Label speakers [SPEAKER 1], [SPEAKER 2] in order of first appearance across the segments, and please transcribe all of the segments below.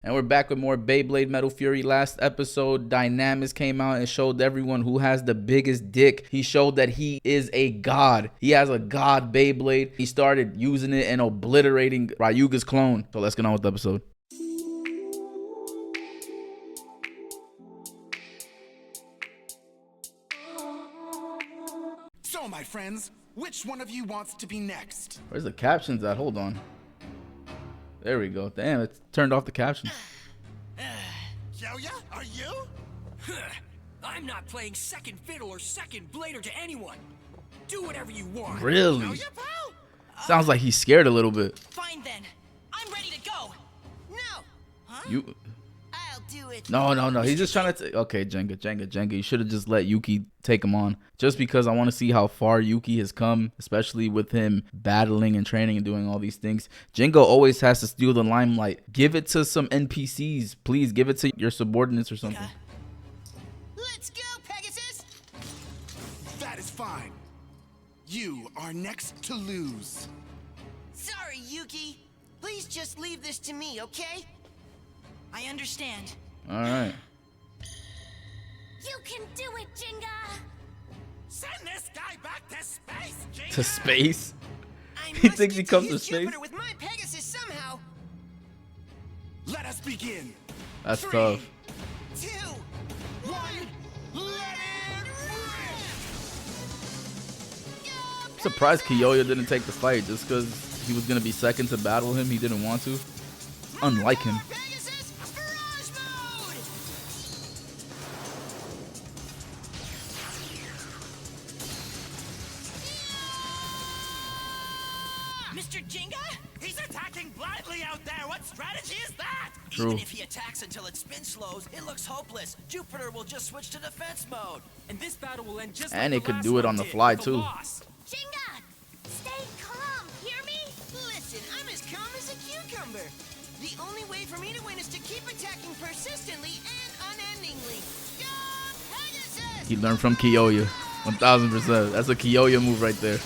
[SPEAKER 1] And we're back with more Beyblade Metal Fury. Last episode, Dynamis came out and showed everyone who has the biggest dick. He showed that he is a god. He has a god Beyblade. He started using it and obliterating Ryuga's clone. So let's get on with the episode.
[SPEAKER 2] So, my friends, which one of you wants to be next?
[SPEAKER 1] Where's the captions at? Hold on. There we go. Damn, it turned off the captions.
[SPEAKER 2] Yo-ya, are you?
[SPEAKER 3] I'm not playing second fiddle or second blader to anyone. Do whatever you want.
[SPEAKER 1] Really?
[SPEAKER 2] Yo-ya, pal?
[SPEAKER 1] Sounds like he's scared a little bit.
[SPEAKER 3] Fine then. I'm ready to go.
[SPEAKER 4] No. Huh?
[SPEAKER 1] You...
[SPEAKER 4] I'll do it.
[SPEAKER 1] No. He's just trying to... Okay, Jenga. You should have just let Yuki take him on. Just because I want to see how far Yuki has come, especially with him battling and training and doing all these things. Jenga always has to steal the limelight. Give it to some NPCs. Please give it to your subordinates or something.
[SPEAKER 4] Let's go, Pegasus.
[SPEAKER 2] That is fine. You are next to lose.
[SPEAKER 4] Sorry, Yuki. Please just leave this to me, okay?
[SPEAKER 3] I understand.
[SPEAKER 1] All right.
[SPEAKER 5] You can do it, Jinga!
[SPEAKER 2] Send this guy back to space, Jinga!
[SPEAKER 1] To space?
[SPEAKER 4] I
[SPEAKER 1] He
[SPEAKER 4] must
[SPEAKER 1] thinks he
[SPEAKER 4] get
[SPEAKER 1] comes to
[SPEAKER 4] hit
[SPEAKER 1] space?
[SPEAKER 4] Jupiter with my Pegasus somehow.
[SPEAKER 2] Let us begin.
[SPEAKER 1] That's
[SPEAKER 2] 3,
[SPEAKER 1] tough.
[SPEAKER 4] 2,
[SPEAKER 2] 1, let it rip!
[SPEAKER 1] I'm surprised Kiyoya didn't take the fight just because he was going to be second to battle him. He didn't want to. Unlike him.
[SPEAKER 4] Pegasus, barrage mode.
[SPEAKER 3] Mr. Jinga?
[SPEAKER 2] He's attacking blindly out there. What strategy is that?
[SPEAKER 1] True.
[SPEAKER 3] Even if he attacks until its spin slows, it looks hopeless. Jupiter will just switch to defense mode.
[SPEAKER 6] And this battle will end just
[SPEAKER 1] And
[SPEAKER 6] like
[SPEAKER 1] it
[SPEAKER 6] the
[SPEAKER 1] could
[SPEAKER 6] last
[SPEAKER 1] do it
[SPEAKER 6] one
[SPEAKER 1] on the
[SPEAKER 6] did,
[SPEAKER 1] fly,
[SPEAKER 6] with a
[SPEAKER 1] too.
[SPEAKER 6] loss.
[SPEAKER 5] Jinga! Stay calm, hear me?
[SPEAKER 4] Listen, I'm as calm as a cucumber. The only way for me to win is to keep attacking persistently and unendingly. Go, Pegasus!
[SPEAKER 1] He learned from Kiyoya. 1000%. That's a Kiyoya move right there.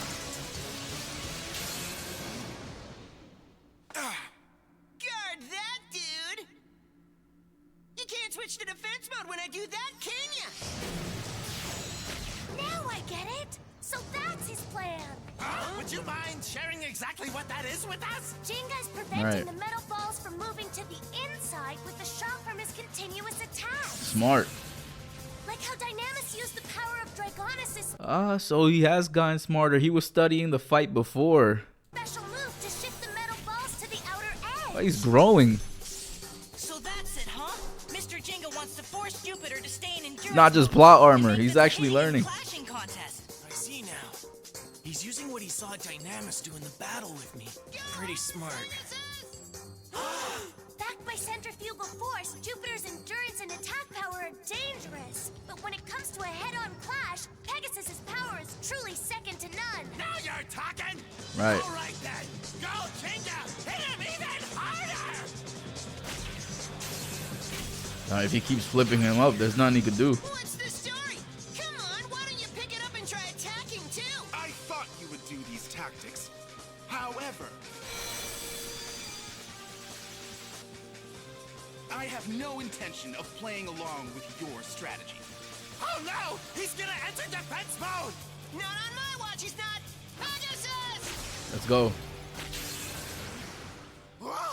[SPEAKER 4] Guard that, dude! You can't switch to defense mode when I do that, can ya?
[SPEAKER 5] Now I get it! So that's his plan!
[SPEAKER 2] Would you mind sharing exactly what that is with us?
[SPEAKER 5] Jinga's preventing
[SPEAKER 1] Right.
[SPEAKER 5] the metal balls from moving to the inside with the shock from his continuous attack.
[SPEAKER 1] Smart.
[SPEAKER 5] Like how Dynamis used the power of Dragonis'
[SPEAKER 1] So he has gotten smarter. He was studying the fight before.
[SPEAKER 5] special move to shift the metal balls to the outer edge.
[SPEAKER 1] Oh, he's growing.
[SPEAKER 3] So that's it, huh? Mr. Jinga wants to force Jupiter to stay in endurance.
[SPEAKER 1] Not just
[SPEAKER 3] mode
[SPEAKER 1] plot
[SPEAKER 3] and
[SPEAKER 1] armor.
[SPEAKER 3] make
[SPEAKER 1] He's
[SPEAKER 3] this a
[SPEAKER 1] actually
[SPEAKER 3] hideous
[SPEAKER 1] learning.
[SPEAKER 3] clashing contest.
[SPEAKER 6] I see now. He's using what he saw Dynamis do in the battle with me. Pretty smart.
[SPEAKER 5] Backed by centrifugal force, Jupiter's endurance and attack power are dangerous. But when it comes to a head-on clash, Pegasus's power is truly second to none.
[SPEAKER 2] Now you're talking.
[SPEAKER 1] Right.
[SPEAKER 2] All right then. Go, Jinga. Hit him even harder.
[SPEAKER 1] If he keeps flipping him up, there's nothing he could do.
[SPEAKER 4] What's the story? Come on, why don't you pick it up and try attacking too?
[SPEAKER 2] I thought you would do these tactics. However, I have no intention of playing along with your strategy. Oh no! He's gonna enter defense mode!
[SPEAKER 4] Not on my watch, he's not. Pegasus!
[SPEAKER 1] Let's go.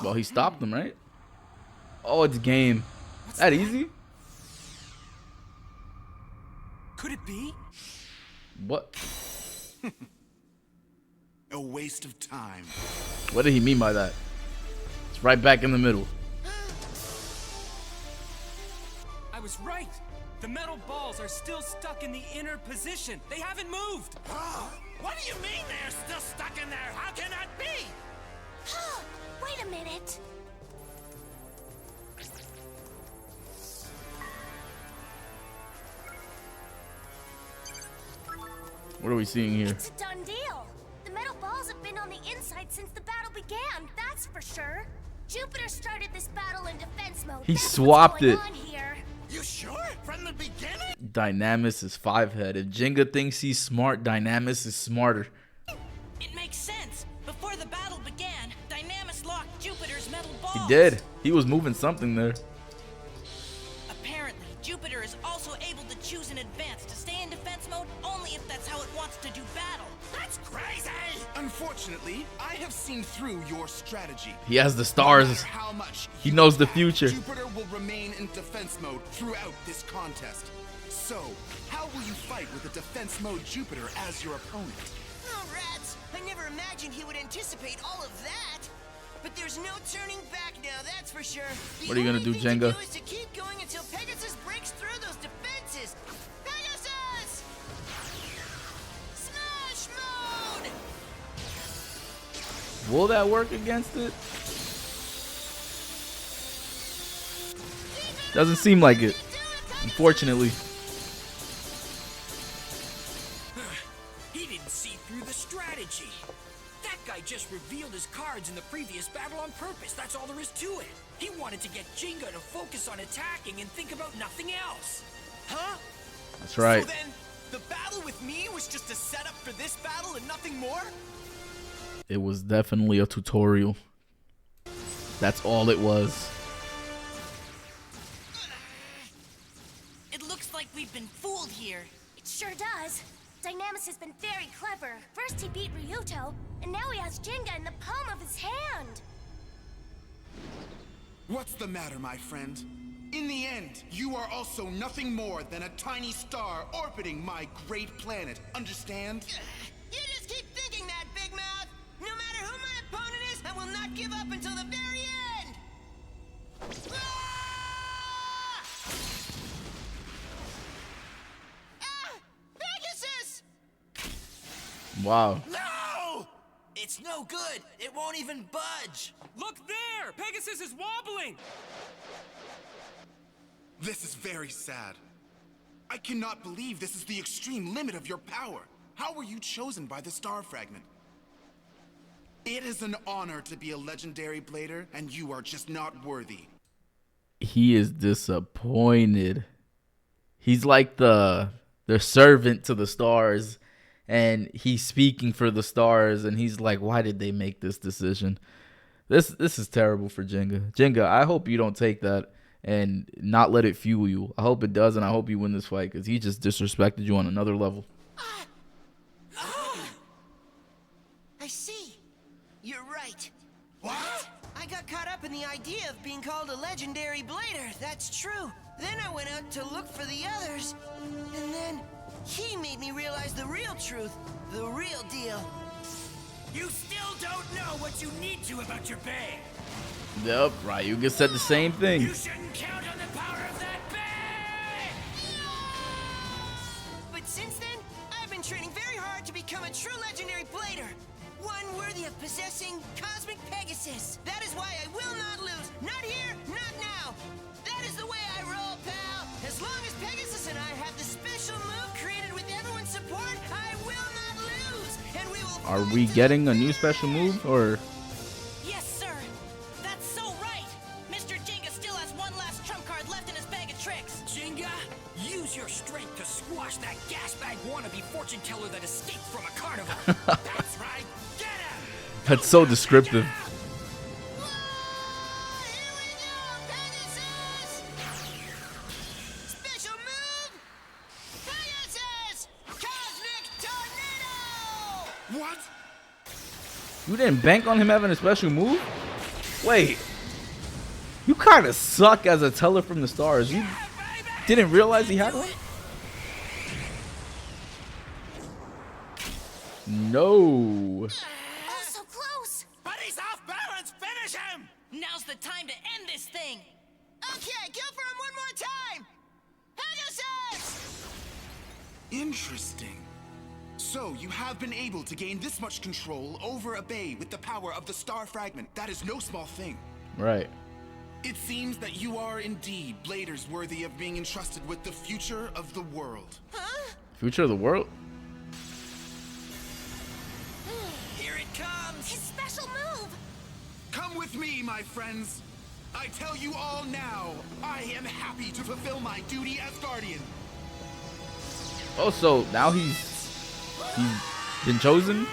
[SPEAKER 1] Well, he stopped him, right? Oh, it's game. That easy?
[SPEAKER 6] Could it be?
[SPEAKER 1] What?
[SPEAKER 2] A waste of time.
[SPEAKER 1] What did he mean by that? It's right back in the middle.
[SPEAKER 6] I was right. The metal balls are still stuck in the inner position. They haven't moved.
[SPEAKER 2] What do you mean they're still stuck in there? How can that be?
[SPEAKER 5] Wait a minute.
[SPEAKER 1] What are we seeing here?
[SPEAKER 5] It's a done deal. The metal balls have been on the inside since the battle began, that's for sure. Jupiter started this battle in defense mode.
[SPEAKER 1] He
[SPEAKER 5] That's
[SPEAKER 1] swapped
[SPEAKER 5] what's going
[SPEAKER 1] it.
[SPEAKER 5] on here.
[SPEAKER 2] You sure? From the beginning?
[SPEAKER 1] Dynamis is 5-head. If Jenga thinks he's smart, Dynamis is smarter.
[SPEAKER 3] It makes sense. Before the battle began, Dynamis locked Jupiter's metal balls.
[SPEAKER 1] He did. He was moving something there.
[SPEAKER 4] Apparently, Jupiter is also able to choose in advance to stay in defense mode only if that's how it wants to do battle.
[SPEAKER 2] That's crazy! Unfortunately, I have seen through your strategy.
[SPEAKER 1] He has the
[SPEAKER 2] No
[SPEAKER 1] stars.
[SPEAKER 2] matter how much
[SPEAKER 1] He
[SPEAKER 2] you
[SPEAKER 1] knows the
[SPEAKER 2] attack,
[SPEAKER 1] future.
[SPEAKER 2] Jupiter will remain in defense mode throughout this contest. So, how will you fight with a defense mode Jupiter as your opponent?
[SPEAKER 4] Oh, rats! I never imagined he would anticipate all of that. But there's no turning back now, that's for sure.
[SPEAKER 1] What are you gonna do, Jenga?
[SPEAKER 4] The only thing to do is to keep going until Pegasus breaks through those defenses. Pegasus! Smash mode!
[SPEAKER 1] Will that work against it? Doesn't seem like it, unfortunately.
[SPEAKER 3] He didn't see through the strategy. That guy just revealed his cards in the previous battle on purpose. That's all there is to it. He wanted to get Jenga to focus on attacking and think about nothing else.
[SPEAKER 2] Huh?
[SPEAKER 1] That's right.
[SPEAKER 2] So then, the battle with me was just a setup for this battle and nothing more?
[SPEAKER 1] It was definitely a tutorial. That's all it was.
[SPEAKER 4] It looks like we've been fooled here.
[SPEAKER 5] It sure does. Dynamis has been very clever. First he beat Ryuto, and now he has Jenga in the palm of his hand.
[SPEAKER 2] What's the matter, my friend? In the end, you are also nothing more than a tiny star orbiting my great planet. Understand?
[SPEAKER 4] You just keep thinking that, Big Mouth. No matter who my opponent is, I will not give up until the very end. Ah! Ah! Pegasus!
[SPEAKER 1] Wow.
[SPEAKER 3] No! It's no good. It won't even budge.
[SPEAKER 6] Look there! Pegasus is wobbling!
[SPEAKER 2] This is very sad. I cannot believe this is the extreme limit of your power. How were you chosen by the star fragment? It is an honor to be a legendary blader, and you are just not worthy.
[SPEAKER 1] He is disappointed. He's like the servant to the stars, and he's speaking for the stars, and he's like, why did they make this decision? This is terrible for Jenga. Jenga, I hope you don't take that and not let it fuel you. I hope it does, and I hope you win this fight, because he just disrespected you on another level.
[SPEAKER 4] I see. You're right.
[SPEAKER 2] What?
[SPEAKER 4] I got caught up in the idea of being called a legendary blader. That's true. Then I went out to look for the others. And then he made me realize the real truth. The real deal.
[SPEAKER 3] You still don't know what you need to about your bay.
[SPEAKER 1] Yep, Ryuga said the same thing.
[SPEAKER 3] You shouldn't count on the power of that bay!
[SPEAKER 4] But since then, I've been training very hard to become a true legendary blader. One worthy of possessing Cosmic Pegasus. That is why I will not lose. Not here, not now. That is the way I roll, pal. As long as Pegasus and I have the special move created with everyone's support, I will not lose. And we will.
[SPEAKER 1] Are we getting a new special move, or?
[SPEAKER 4] Yes, sir. That's so right. Mr. Jenga still has one last trump card left in his bag of tricks.
[SPEAKER 3] Jenga, use your strength to squash that gas bag wannabe fortune teller that escaped from a carnival. That's right. Get him!
[SPEAKER 1] That's so descriptive.
[SPEAKER 4] Whoa! Here we go, Pegasus! Special move, Pegasus! Cosmic Tornado!
[SPEAKER 2] What?
[SPEAKER 1] You didn't bank on him having a special move? Wait. You kind of suck as a teller from the stars. You didn't realize he had one? No.
[SPEAKER 5] Oh, so close!
[SPEAKER 2] But he's off balance! Finish him!
[SPEAKER 4] Now's the time to end this thing. Okay, go for him one more time. Pegasus!
[SPEAKER 2] Interesting. So, you have been able to gain this much control over a bay with the power of the star fragment. That is no small thing.
[SPEAKER 1] Right.
[SPEAKER 2] It seems that you are indeed bladers worthy of being entrusted with the future of the world.
[SPEAKER 4] Huh?
[SPEAKER 1] Future of the world?
[SPEAKER 3] Here it comes!
[SPEAKER 5] His special move!
[SPEAKER 2] Come with me, my friends. I tell you all now, I am happy to fulfill my duty as guardian.
[SPEAKER 1] Oh, so now he's been chosen?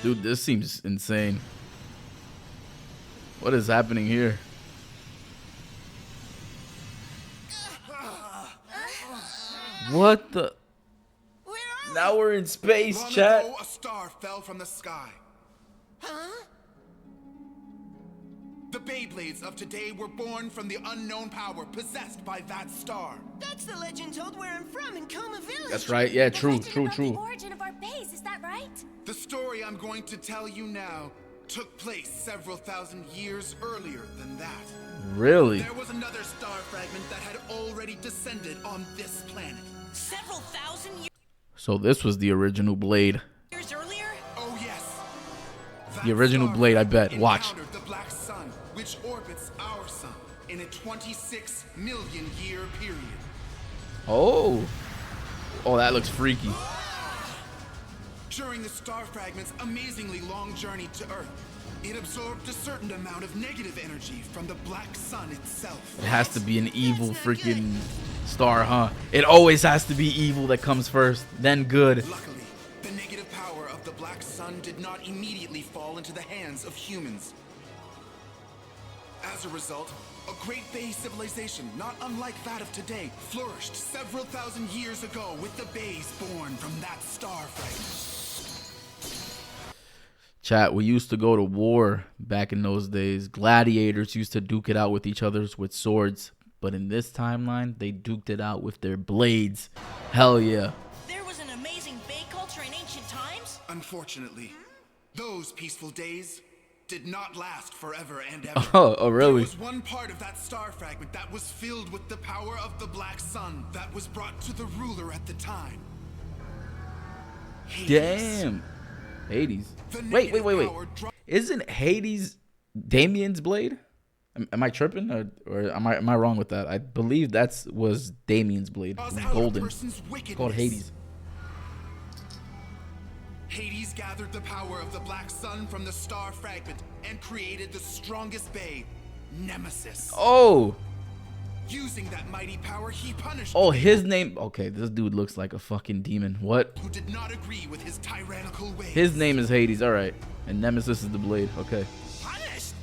[SPEAKER 1] Dude, this seems insane. What is happening here? What the?
[SPEAKER 4] Where are
[SPEAKER 1] Now we're in space,
[SPEAKER 2] Long
[SPEAKER 1] chat.
[SPEAKER 2] ago, a star fell from the sky.
[SPEAKER 4] Huh?
[SPEAKER 2] The Beyblades of today were born from the unknown power possessed by that star.
[SPEAKER 4] That's the legend told where I'm from in Coma Village.
[SPEAKER 1] That's right. Yeah,
[SPEAKER 5] The
[SPEAKER 1] true,
[SPEAKER 5] legend
[SPEAKER 1] true,
[SPEAKER 5] about The
[SPEAKER 1] true.
[SPEAKER 5] origin of our base, is that right?
[SPEAKER 2] The story I'm going to tell you now took place several thousand years earlier than that.
[SPEAKER 1] Really?
[SPEAKER 2] There was another star fragment that had already descended on this planet.
[SPEAKER 4] Several thousand
[SPEAKER 1] So this was the original Blade.
[SPEAKER 4] years earlier?
[SPEAKER 2] Oh yes.
[SPEAKER 1] The original
[SPEAKER 2] That
[SPEAKER 1] Blade, I
[SPEAKER 2] star
[SPEAKER 1] bet. Watch.
[SPEAKER 2] encountered the black sun, which orbits our sun in a 26 million year period.
[SPEAKER 1] Oh. Oh, that looks freaky.
[SPEAKER 2] During the star fragment's amazingly long journey to Earth, it absorbed a certain amount of negative energy from the black sun itself.
[SPEAKER 1] It has to be an evil freaking star, huh? It always has to be evil that comes first, then good.
[SPEAKER 2] Luckily, the negative power of the black sun did not immediately fall into the hands of humans. As a result, a great Bay civilization, not unlike that of today, flourished several thousand years ago with the Bays born from that star fragment.
[SPEAKER 1] Chat, we used to go to war back in those days. Gladiators used to duke it out with each other with swords. But in this timeline, they duked it out with their blades. Hell yeah.
[SPEAKER 4] There was an amazing Bay culture in ancient times?
[SPEAKER 2] Unfortunately, those peaceful days did not last forever and ever.
[SPEAKER 1] Oh, really?
[SPEAKER 2] There was one part of that star fragment that was filled with the power of the black sun that was brought to the ruler at the time. Hades.
[SPEAKER 1] Damn. Hades.
[SPEAKER 2] The
[SPEAKER 1] Wait.
[SPEAKER 2] negative power
[SPEAKER 1] Isn't Hades Damien's blade? Am I tripping or am I wrong with that? I believe was Damien's blade.
[SPEAKER 2] draws
[SPEAKER 1] It was
[SPEAKER 2] out a
[SPEAKER 1] golden.
[SPEAKER 2] person's wickedness.
[SPEAKER 1] Called Hades.
[SPEAKER 2] Hades gathered the power of the black sun from the star fragment and created the strongest bay, Nemesis.
[SPEAKER 1] Oh.
[SPEAKER 2] Using that mighty power, he punished
[SPEAKER 1] Oh,
[SPEAKER 2] the
[SPEAKER 1] his name. Okay, this dude looks like a fucking demon. What?
[SPEAKER 2] who did not agree with his tyrannical ways.
[SPEAKER 1] His name is Hades. All right. And Nemesis is the blade. Okay.
[SPEAKER 4] Punished?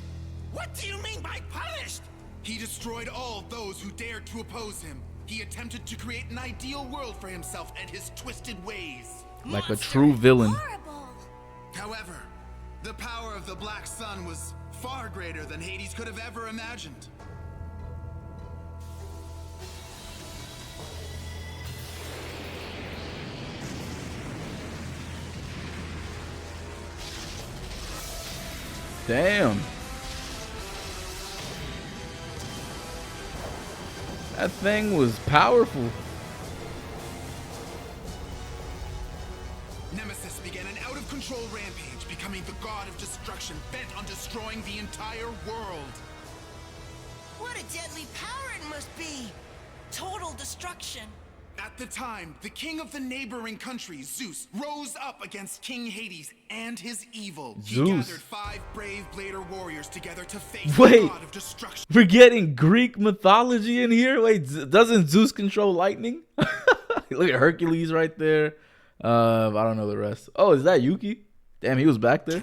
[SPEAKER 4] What do you mean by punished?
[SPEAKER 2] He destroyed all those who dared to oppose him. He attempted to create an ideal world for himself and his twisted ways.
[SPEAKER 1] Like a true villain.
[SPEAKER 5] Horrible.
[SPEAKER 2] However, the power of the black sun was far greater than Hades could have ever imagined.
[SPEAKER 1] Damn. That thing was powerful.
[SPEAKER 2] Nemesis began an out-of-control rampage, becoming the god of destruction, bent on destroying the entire world.
[SPEAKER 4] What a deadly power it must be! Total destruction.
[SPEAKER 2] At the time, the king of the neighboring country, Zeus, rose up against King Hades and his evil. He
[SPEAKER 1] Zeus.
[SPEAKER 2] gathered 5 brave Blader warriors together to face
[SPEAKER 1] Wait.
[SPEAKER 2] the god of destruction.
[SPEAKER 1] We're getting Greek mythology in here. Wait, doesn't Zeus control lightning? Look at Hercules right there. I don't know the rest. Oh, is that Yuki? Damn, he was back there.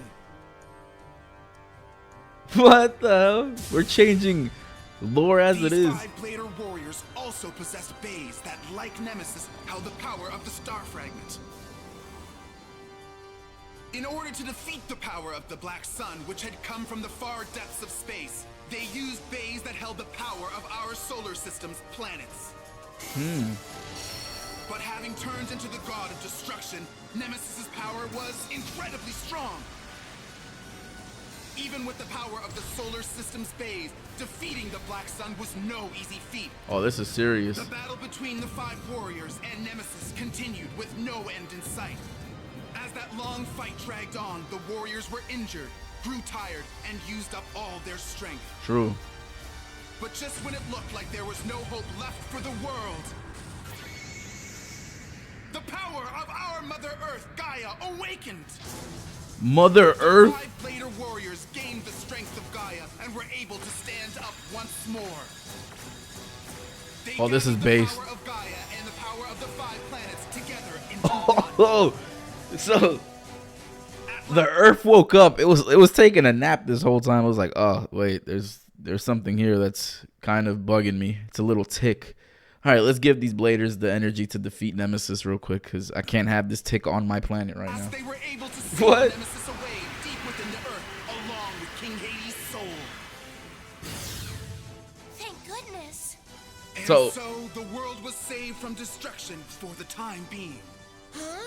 [SPEAKER 1] What the hell? We're changing lore as it
[SPEAKER 2] These
[SPEAKER 1] is.
[SPEAKER 2] 5 Blader warriors also possessed bays that, like Nemesis, held the power of the star fragment. In order to defeat the power of the black sun, which had come from the far depths of space, they used bays that held the power of our solar system's planets. But having turned into the god of destruction, Nemesis's power was incredibly strong. Even with the power of the solar system's bays, defeating the black sun was no easy feat.
[SPEAKER 1] Oh, this is serious.
[SPEAKER 2] The battle between the 5 warriors and Nemesis continued with no end in sight. As that long fight dragged on, the warriors were injured, grew tired, and used up all their strength.
[SPEAKER 1] True.
[SPEAKER 2] But just when it looked like there was no hope left for the world, the power of our Mother Earth, Gaia, awakened.
[SPEAKER 1] Mother Earth.
[SPEAKER 2] 5 Blader warriors gained the strength of Gaia and were able to stand up once more. They
[SPEAKER 1] Oh, this is
[SPEAKER 2] gathered
[SPEAKER 1] based.
[SPEAKER 2] the power of Gaia and the power of the 5 planets together into one.
[SPEAKER 1] Oh, so
[SPEAKER 2] At
[SPEAKER 1] The Earth woke up. It was taking a nap this whole time. I was like, oh wait, there's something here that's kind of bugging me. It's a little tick. All right, let's give these bladers the energy to defeat Nemesis real quick, because I can't have this tick on my planet right now.
[SPEAKER 2] They were able to seal
[SPEAKER 1] What?
[SPEAKER 2] Nemesis away deep within the earth, along with King Hades' soul.
[SPEAKER 5] Thank goodness.
[SPEAKER 2] And
[SPEAKER 1] So-
[SPEAKER 2] so the world was saved from destruction for the time being.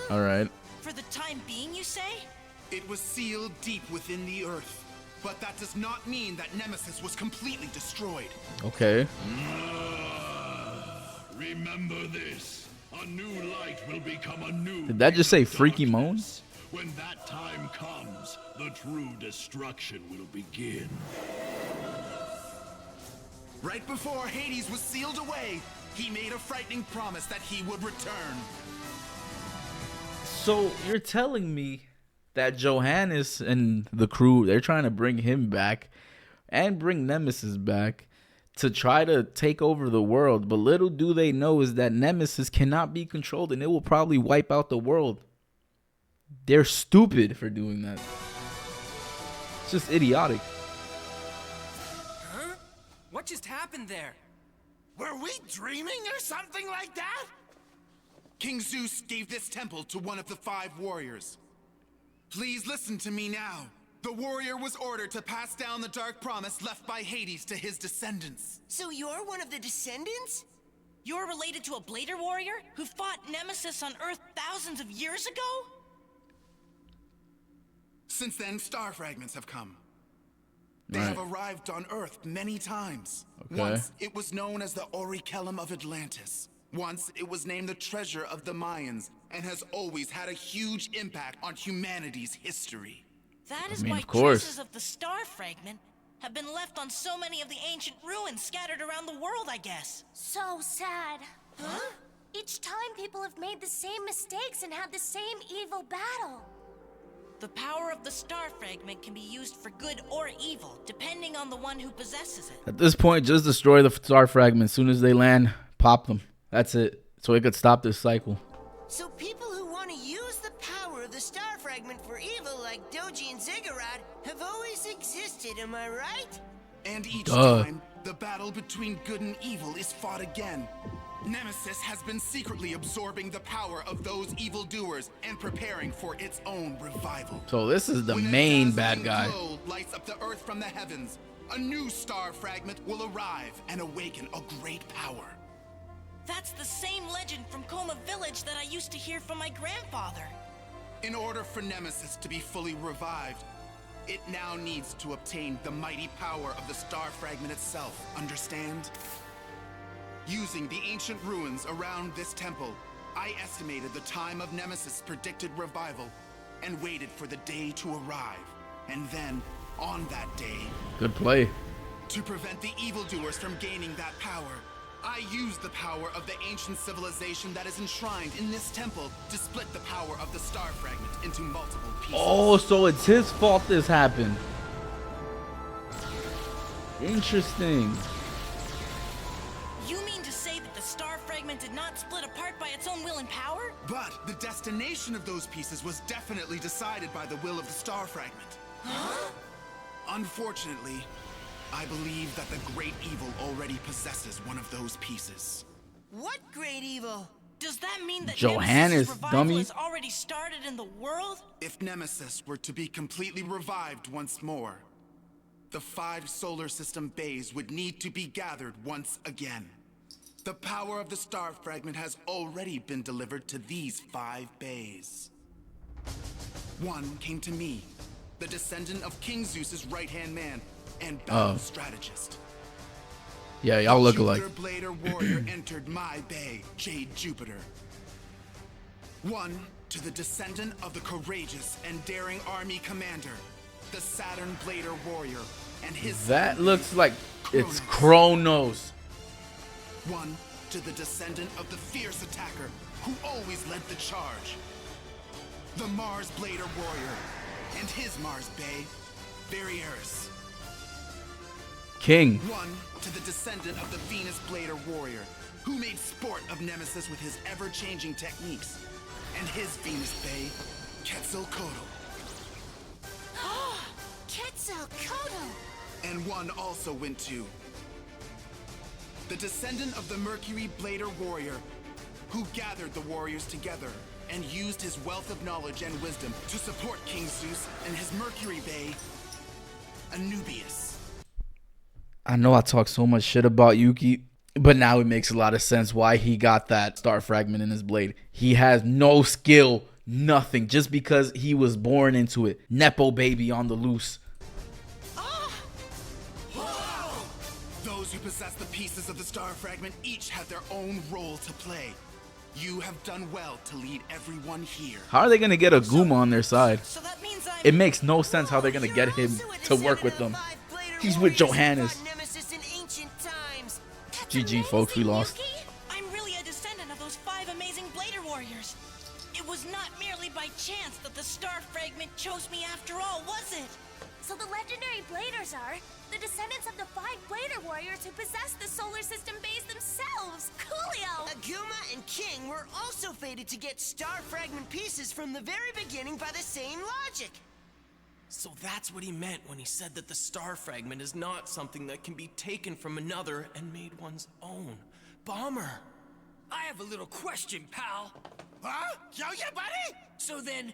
[SPEAKER 1] All right.
[SPEAKER 4] For the time being, you say?
[SPEAKER 2] It was sealed deep within the earth. But that does not mean that Nemesis was completely destroyed.
[SPEAKER 1] Okay.
[SPEAKER 7] Remember this. A new light will become a new.
[SPEAKER 1] Did that just say freaky moan?
[SPEAKER 7] darkness. When that time comes, the true destruction will begin.
[SPEAKER 2] Right before Hades was sealed away, he made a frightening promise that he would return.
[SPEAKER 1] So you're telling me that Johannes and the crew, they're trying to bring him back and bring Nemesis back to try to take over the world, but little do they know is that Nemesis cannot be controlled and it will probably wipe out the world. They're stupid for doing that. It's just idiotic.
[SPEAKER 6] Huh? What just happened there?
[SPEAKER 2] Were we dreaming or something like that? King Zeus gave this temple to one of the 5 warriors. Please listen to me now. The warrior was ordered to pass down the dark promise left by Hades to his descendants.
[SPEAKER 4] So you're one of the descendants? You're related to a Blader warrior who fought Nemesis on Earth thousands of years ago?
[SPEAKER 2] Since then, star fragments have come. They
[SPEAKER 1] Right.
[SPEAKER 2] have arrived on Earth many times.
[SPEAKER 1] Okay.
[SPEAKER 2] Once, it was known as the Orichalcum of Atlantis. Once, it was named the treasure of the Mayans, and has always had a huge impact on humanity's history.
[SPEAKER 4] That is
[SPEAKER 1] mean,
[SPEAKER 4] why
[SPEAKER 1] of course.
[SPEAKER 4] traces of the star fragment have been left on so many of the ancient ruins scattered around the world, I guess.
[SPEAKER 5] So sad.
[SPEAKER 4] Huh?
[SPEAKER 5] Each time people have made the same mistakes and had the same evil battle.
[SPEAKER 4] The power of the star fragment can be used for good or evil, depending on the one who possesses it.
[SPEAKER 1] At this point, just destroy the star fragments. As soon as they land, pop them. That's it. So it could stop this cycle.
[SPEAKER 4] So people who want to use the power of the star fragment for evil, like Doji and Ziggurat, have always existed, am I right?
[SPEAKER 2] And each
[SPEAKER 1] Duh.
[SPEAKER 2] time, the battle between good and evil is fought again. Nemesis has been secretly absorbing the power of those evildoers and preparing for its own revival.
[SPEAKER 1] So this is the
[SPEAKER 2] When a
[SPEAKER 1] main
[SPEAKER 2] dazzling
[SPEAKER 1] bad guy.
[SPEAKER 2] glow lights up the earth from the heavens, a new star fragment will arrive and awaken a great power.
[SPEAKER 4] That's the same legend from Coma Village that I used to hear from my grandfather.
[SPEAKER 2] In order for Nemesis to be fully revived, it now needs to obtain the mighty power of the star fragment itself, understand? Using the ancient ruins around this temple, I estimated the time of Nemesis' predicted revival and waited for the day to arrive. And then, on that day,
[SPEAKER 1] Good play.
[SPEAKER 2] to prevent the evildoers from gaining that power, I used the power of the ancient civilization that is enshrined in this temple to split the power of the star fragment into multiple pieces.
[SPEAKER 1] Oh, so it's his fault this happened. Interesting.
[SPEAKER 4] You mean to say that the star fragment did not split apart by its own will and power?
[SPEAKER 2] But the destination of those pieces was definitely decided by the will of the star fragment. Unfortunately, I believe that the great evil already possesses one of those pieces.
[SPEAKER 4] What great evil? Does that mean that
[SPEAKER 1] Johannes,
[SPEAKER 4] Nemesis' revival
[SPEAKER 1] dummy.
[SPEAKER 4] has already started in the world?
[SPEAKER 2] If Nemesis were to be completely revived once more, the 5 solar system bays would need to be gathered once again. The power of the star fragment has already been delivered to these 5 bays. One came to me, the descendant of King Zeus's right-hand man and battle strategist.
[SPEAKER 1] Yeah, y'all look alike.
[SPEAKER 2] Jupiter Blader warrior entered my bay, Jade Jupiter. One to the descendant of the courageous and daring army commander, the Saturn Blader warrior, and his
[SPEAKER 1] That
[SPEAKER 2] son,
[SPEAKER 1] looks like it's
[SPEAKER 2] Kronos.
[SPEAKER 1] Kronos.
[SPEAKER 2] One to the descendant of the fierce attacker who always led the charge, the Mars Blader warrior, and his Mars Bay, Varieris.
[SPEAKER 1] King.
[SPEAKER 2] One to the descendant of the Venus Blader warrior, who made sport of Nemesis with his ever-changing techniques, and his Venus Bay, Quetzalcoatl.
[SPEAKER 4] Quetzalcoatl!
[SPEAKER 2] And one also went to the descendant of the Mercury Blader warrior, who gathered the warriors together and used his wealth of knowledge and wisdom to support King Zeus and his Mercury Bay, Anubius.
[SPEAKER 1] I know I talk so much shit about Yuki, but now it makes a lot of sense why he got that star fragment in his blade. He has no skill, nothing, just because he was born into it. Nepo baby on the loose.
[SPEAKER 2] Those who possess the pieces of the star fragment each have their own role to play. You have done well to lead everyone here.
[SPEAKER 1] How are they going to get a Guma on their side?
[SPEAKER 4] So that means
[SPEAKER 1] It makes no sense how they're going to get him to work with them. He's with Johannes. GG, folks, we lost.
[SPEAKER 4] I'm really a descendant of those 5 amazing Blader warriors. It was not merely by chance that the star fragment chose me after all, was it?
[SPEAKER 5] So the legendary Bladers are the descendants of the 5 Blader warriors who possess the solar system base themselves. Coolio!
[SPEAKER 4] Aguma and King were also fated to get star fragment pieces from the very beginning by the same logic.
[SPEAKER 8] So that's what he meant when he said that the star fragment is not something that can be taken from another and made one's own. Bomber!
[SPEAKER 3] I have a little question, pal.
[SPEAKER 2] Huh? Yo, yeah, buddy?
[SPEAKER 3] So then,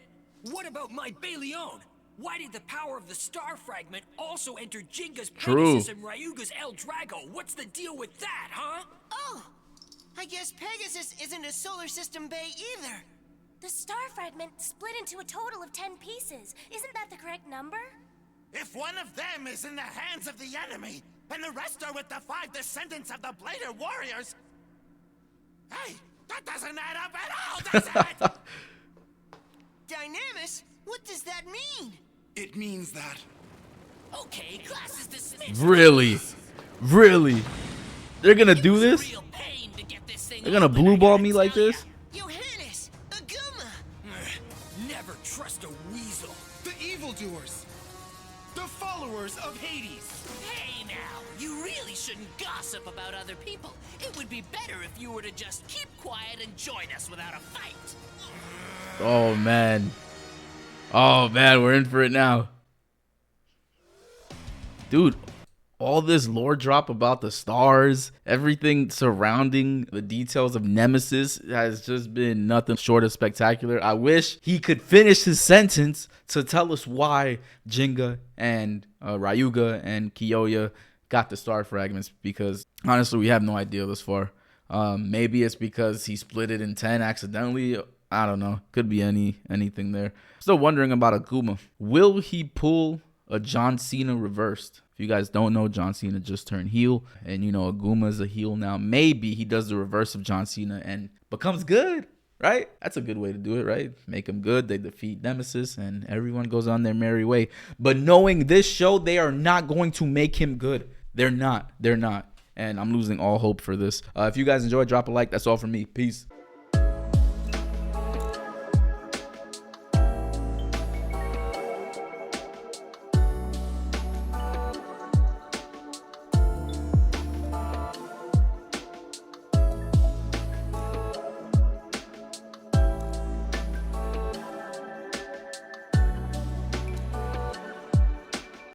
[SPEAKER 3] what about my Beyblade? Why did the power of the star fragment also enter Jinga's Pegasus and Ryuga's El Drago? What's the deal with that, huh?
[SPEAKER 4] Oh, I guess Pegasus isn't a solar system bay either.
[SPEAKER 5] The star fragment split into a total of 10 pieces. Isn't that the correct number?
[SPEAKER 9] If one of them is in the hands of the enemy, and the rest are with the 5 descendants of the Blader warriors... Hey, that doesn't add up at all, does it?
[SPEAKER 4] Dynamis, what does that mean?
[SPEAKER 2] It means that
[SPEAKER 3] Okay, class is dismissed.
[SPEAKER 1] Really? Really? They're going to do this?
[SPEAKER 3] Real pain to get this thing
[SPEAKER 1] They're going to
[SPEAKER 3] open,
[SPEAKER 1] blue
[SPEAKER 3] I
[SPEAKER 1] ball
[SPEAKER 3] gotta
[SPEAKER 1] me like
[SPEAKER 3] tell ya.
[SPEAKER 1] this?
[SPEAKER 4] Johannes, Aguma!
[SPEAKER 3] Never trust a weasel.
[SPEAKER 2] the evildoers, the followers of Hades.
[SPEAKER 3] Hey now, you really shouldn't gossip about other people. It would be better if you were to just keep quiet and join us without a fight.
[SPEAKER 1] Oh, man. Oh, man, we're in for it now. Dude, all this lore drop about the stars, everything surrounding the details of Nemesis has just been nothing short of spectacular. I wish he could finish his sentence to tell us why Jinga and Ryuga and Kyoya got the star fragments, because honestly, we have no idea this far. Maybe it's because he split it in 10 accidentally. I don't know. Could be anything there. Still wondering about Akuma. Will he pull a John Cena reversed? If you guys don't know, John Cena just turned heel, and you know Aguma's a heel now. Maybe he does the reverse of John Cena and becomes good, right? That's a good way to do it, right? Make him good. They defeat Nemesis, and everyone goes on their merry way. But knowing this show, they are not going to make him good. They're not. And I'm losing all hope for this. If you guys enjoyed, drop a like. That's all from me. Peace.